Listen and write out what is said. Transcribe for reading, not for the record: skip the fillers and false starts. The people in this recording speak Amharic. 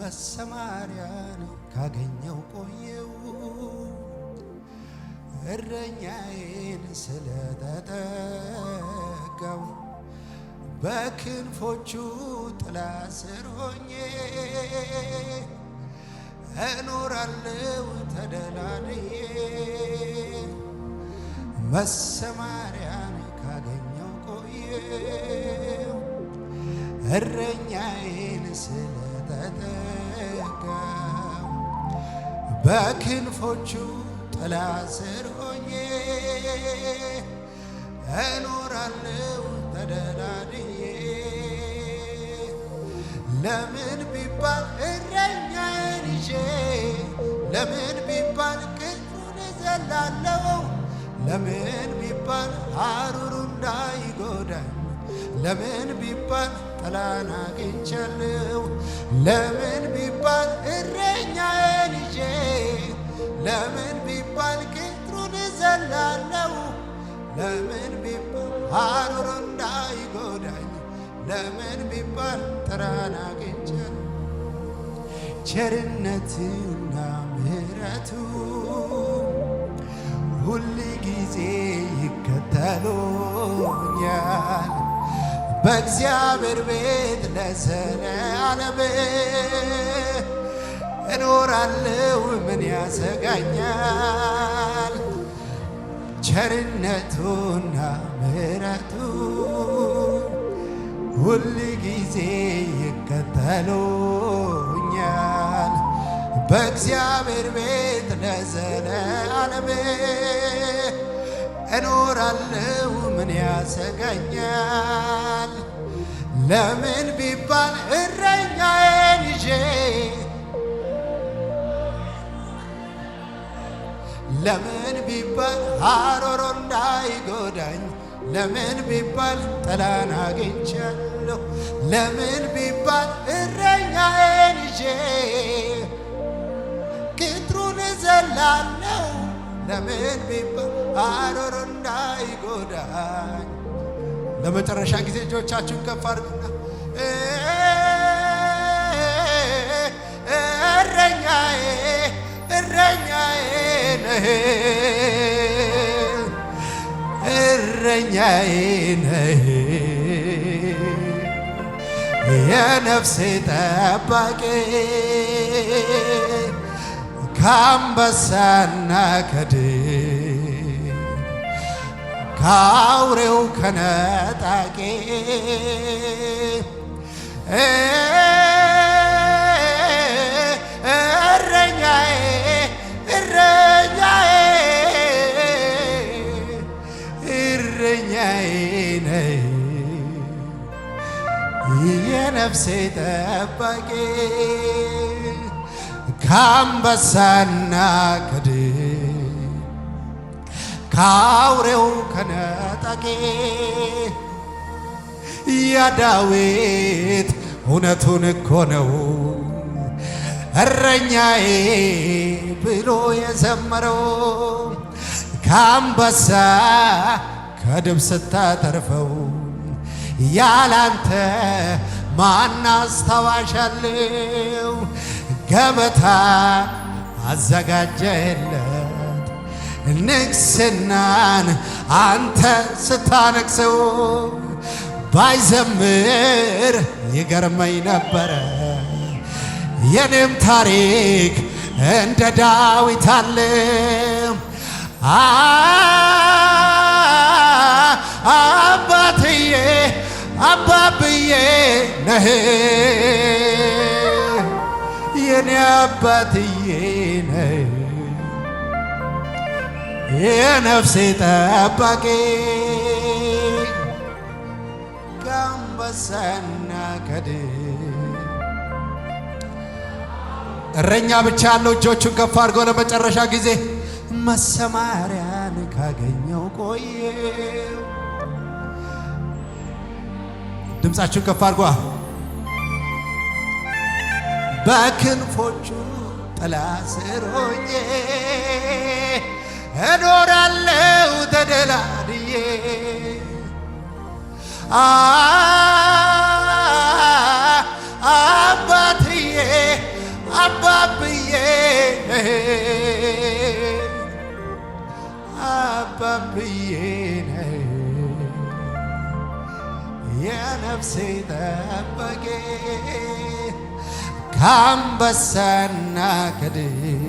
መሰማሪያን ካገኘው ቆየው እረኛዬን ስለተጠጋው በክንፎቹ ጥላ ስር ሆኜ እኖራለሁ ተደላድዬ መሰማሪያን ካገኘው ቆየው እረኛዬን ስለተጠጋው በክንፎቹ ጥላ ስር ሆኜ እኖራለሁ ተደላድዬ ለምን ቢባል እረኛዬን ይዤ ለምን ቢባል ቅጥሩን እዘላለሁ ለምን ቢባል ሐሩሩ እንዳይጎዳኝ ለምን ቢባል ጥላን አግኝቻለሁ ለምን ቢባል እረኛዬን ይዤ ለምን ቢባል ቅጥሩን እዘላለሁ ለምን ቢባል ሐሩሩ እንዳይጎዳኝ ለምን ቢባል ጥላን አግኝቻለሁ ቸርነቱና ምሕረቱ ሁል ጊዜ ይከተሉኛል በእግዚአብሔር ቤት ለዘለዓለም እኖራለሁ ምን ያሰጋኛል ቸርነቱና ምሕረቱ ሁል ጊዜ ይከተሉኛል በእግዚአብሔር ቤት ለዘለዓለም እኖራለሁ ምን ያሰጋኛል ለምን ቢባል እረኛዬን ይዤ ለምን ቢባል ሐሩሩ እንዳይጎዳኝ ለምን ቢባል ጥላን አግኝቻለሁ ለምን ቢባል እረኛዬን ይዤ ቅጥሩን እዘላለሁ ለምን ቢባል ሐሩሩ እንዳይጎዳኝ ለመጨረሻ ጊዜ እጆቻችሁን ከፍ አድርጉና እረኛዬ እረኛዬ ነህ እረኛዬ ነህ የነፍሴ ጠባቂ ከአንበሳና ከድብ ከአውሬው ከነጣቂ እረኛዬ እረኛዬ እረኛዬ ነህ የነፍሴ ጠባቂ ከአንበሳና ከድብ ከአውሬው ከነጣቂ ያ ዳዊት እውነቱን እኮ ነው እረኛዬ ብሎ የዘመረው ከአንበሳ ከድብ ስታተርፈው ያላንተ ማን አስታዋሻለው ገበታ አዘጋጀለት ንግስናን አንተ ስታነግሰው ባይዘምር ይገርመኝ ነበረ የኔም ታሪክ እንደ ዳዊት አለ አባትዬ አባብዬ ነህ የኔ አባትዬ ነህ የነፍሴ ጠባቂ ከአንበሳና ከድብ እረኛ ብቻ ያለው እጆቹን ከፍ አድርጎ ለመጨረሻ ጊዜ መሰማሪያን ካገኘው ቆየው ድምፃችሁን ከፍ አድርጓ በክንፎቹ ጥላ ስር ሆኜ እኖራለሁ ተደላድዬ አባትዬ አባብዬ አባብዬ የነፍሴ ጠባቂ ከአንበሳና ከድብ